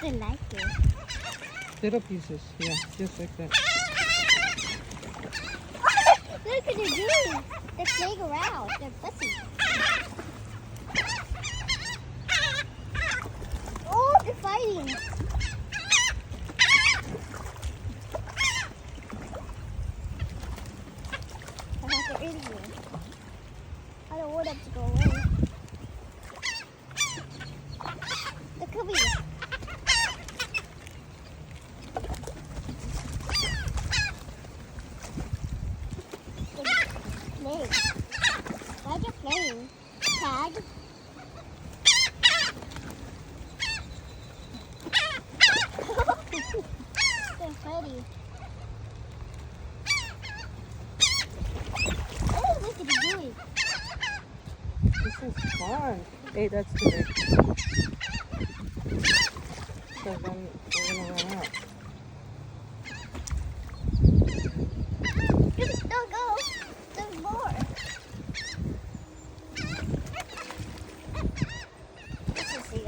They like it. Little pieces, yeah, just like that. Look what they're doing. They're playing around. They're fussy. Oh, they're fighting. I thought they're in here. I don't want them to go away. They're coming. Playing. Why are you playing? Tag? They're funny. What is this doing? This is fun. Hey, that's too big. Because then we're going to run out. Don't go. There's more. This is the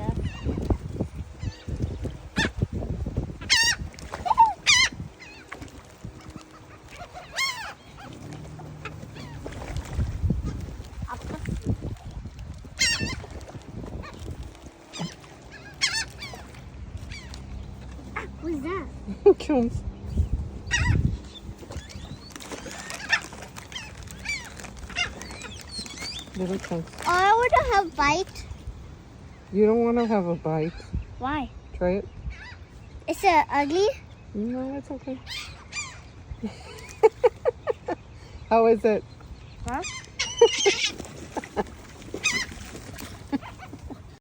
What's that? Chunks. Little chunks. Oh, I want to have bite. You don't want to have a bite. Why? Try it. Is it ugly? No, it's okay. How is it? Huh?